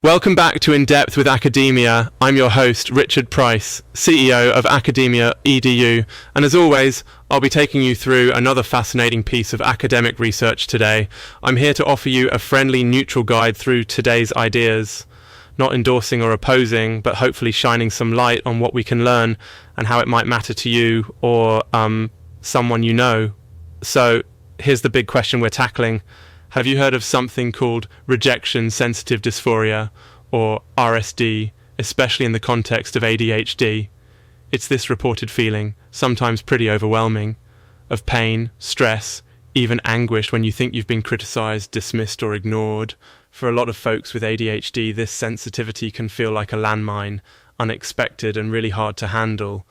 Welcome back to In Depth with Academia. I'm your host, Richard Price, CEO of Academia EDU, and as always, I'll be taking you through another fascinating piece of academic research today. I'm here to offer you a friendly, neutral guide through today's ideas, not endorsing or opposing, but hopefully shining some light on what we can learn and how it might matter to you or someone you know. So here's the big question we're tackling. Have you heard of something called Rejection Sensitive Dysphoria, or RSD, especially in the context of ADHD? It's this reported feeling, sometimes pretty overwhelming, of pain, stress, even anguish when you think you've been criticized, dismissed, or ignored. For a lot of folks with ADHD, this sensitivity can feel like a landmine, unexpected and really hard to handle.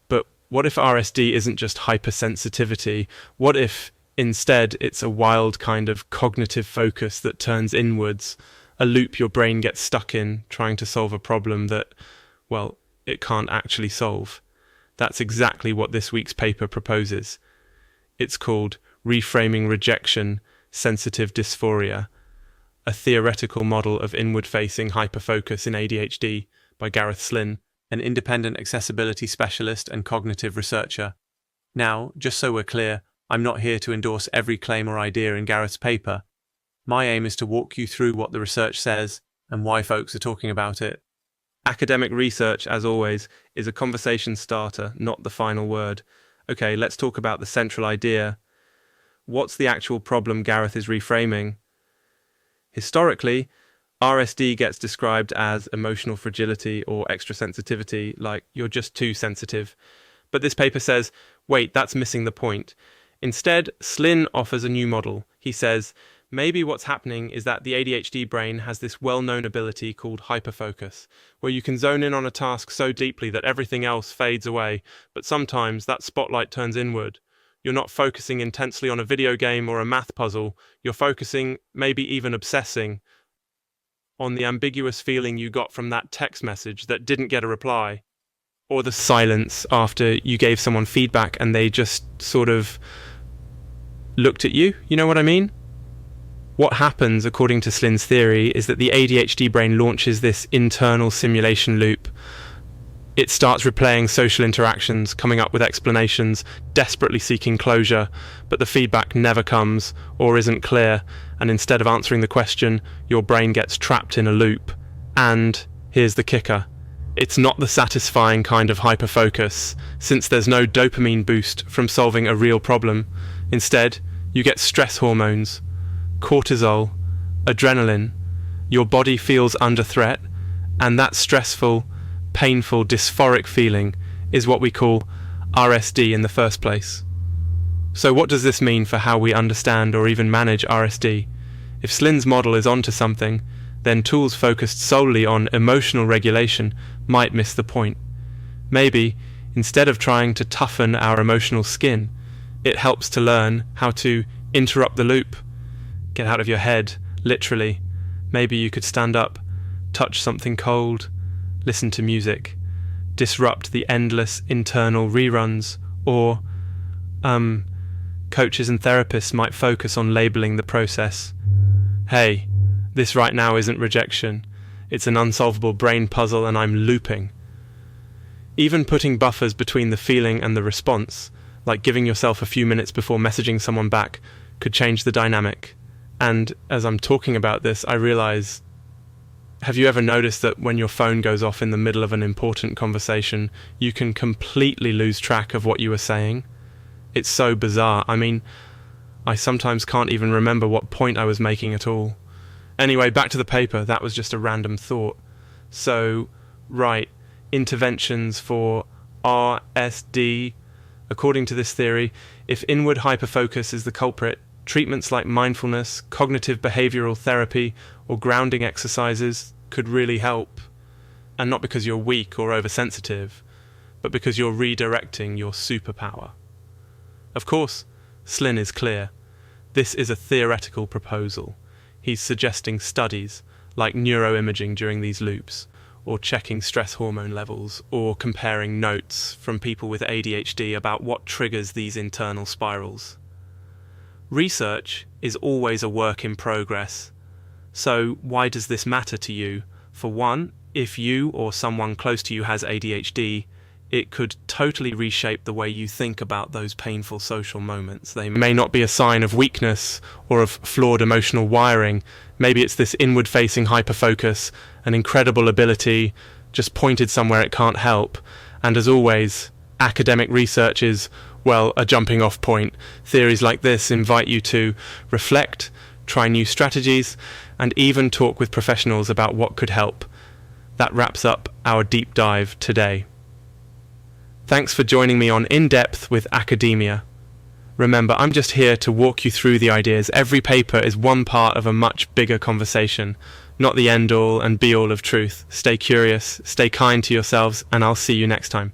But what if RSD isn't just hypersensitivity? What if instead, it's a wild kind of cognitive focus that turns inwards, a loop your brain gets stuck in, trying to solve a problem that, well, it can't actually solve. That's exactly what this week's paper proposes. It's called Reframing Rejection Sensitive Dysphoria, a theoretical model of inward-facing hyperfocus in ADHD by Gareth Slinn, an independent accessibility specialist and cognitive researcher. Now, just so we're clear, I'm not here to endorse every claim or idea in Gareth's paper. My aim is to walk you through what the research says and why folks are talking about it. Academic research, as always, is a conversation starter, not the final word. Okay, let's talk about the central idea. What's the actual problem Gareth is reframing? Historically, RSD gets described as emotional fragility or extra sensitivity, like you're just too sensitive. But this paper says, wait, that's missing the point. Instead, Slinn offers a new model. He says, maybe what's happening is that the ADHD brain has this well-known ability called hyperfocus, where you can zone in on a task so deeply that everything else fades away, but sometimes that spotlight turns inward. You're not focusing intensely on a video game or a math puzzle, you're focusing, maybe even obsessing, on the ambiguous feeling you got from that text message that didn't get a reply, or the silence after you gave someone feedback and they just sort of looked at you, you know what I mean? What happens, according to Slinn's theory, is that the ADHD brain launches this internal simulation loop. It starts replaying social interactions, coming up with explanations, desperately seeking closure, but the feedback never comes or isn't clear, and instead of answering the question, your brain gets trapped in a loop. And here's the kicker. It's not the satisfying kind of hyperfocus, since there's no dopamine boost from solving a real problem. Instead, you get stress hormones, cortisol, adrenaline. Your body feels under threat, and that stressful, painful, dysphoric feeling is what we call RSD in the first place. So what does this mean for how we understand or even manage RSD? If Slinn's model is onto something, then tools focused solely on emotional regulation might miss the point. Maybe, instead of trying to toughen our emotional skin, it helps to learn how to interrupt the loop. Get out of your head, literally. Maybe you could stand up, touch something cold, listen to music, disrupt the endless internal reruns, or, coaches and therapists might focus on labeling the process. Hey, this right now isn't rejection. It's an unsolvable brain puzzle and I'm looping. Even putting buffers between the feeling and the response, like giving yourself a few minutes before messaging someone back, could change the dynamic. And as I'm talking about this, I realize, have you ever noticed that when your phone goes off in the middle of an important conversation, you can completely lose track of what you were saying? It's so bizarre. I mean, I sometimes can't even remember what point I was making at all. Anyway, back to the paper. That was just a random thought. So, right, interventions for RSD. According to this theory, if inward hyperfocus is the culprit, treatments like mindfulness, cognitive behavioral therapy, or grounding exercises could really help. And not because you're weak or oversensitive, but because you're redirecting your superpower. Of course, Slinn is clear. This is a theoretical proposal. He's suggesting studies, like neuroimaging during these loops, or checking stress hormone levels, or comparing notes from people with ADHD about what triggers these internal spirals. Research is always a work in progress. So why does this matter to you? For one, if you or someone close to you has ADHD, it could totally reshape the way you think about those painful social moments. They may not be a sign of weakness or of flawed emotional wiring. Maybe it's this inward-facing hyperfocus, an incredible ability just pointed somewhere it can't help. And as always, academic research is, well, a jumping off point. Theories like this invite you to reflect, try new strategies, and even talk with professionals about what could help. That wraps up our deep dive today. Thanks for joining me on In Depth with Academia. Remember, I'm just here to walk you through the ideas. Every paper is one part of a much bigger conversation, not the end-all and be-all of truth. Stay curious, stay kind to yourselves, and I'll see you next time.